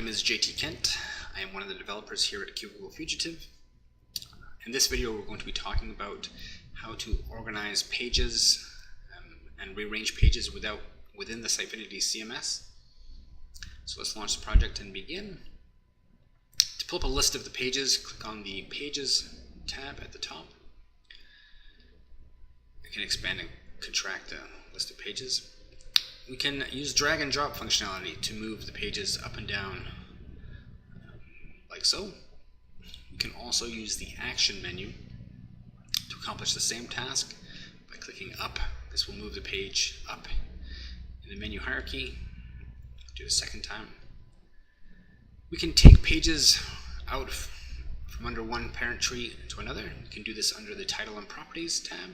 name is JT Kent. I am one of the developers here at Cubicle Fugitive. In this video we're going to be talking about how to organize pages and rearrange pages within the Sitefinity CMS. So let's launch the project and begin. To pull up a list of the pages, click on the Pages tab at the top. We can expand and contract the list of pages. We can use drag and drop functionality to move the pages up and down like so. We can also use the action menu to accomplish the same task by clicking up. This will move the page up in the menu hierarchy. Do it a second time. We can take pages out from under one parent tree to another. We can do this under the Title and Properties tab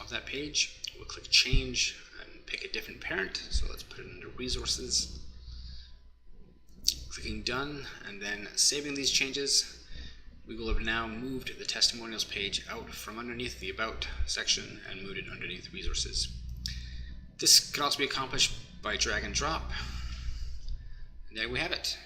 of that page. We'll click Change and pick a different parent. So let's put it under Resources. Clicking Done and then saving these changes, we will have now moved the Testimonials page out from underneath the About section and moved it underneath Resources. This can also be accomplished by drag and drop. And there we have it.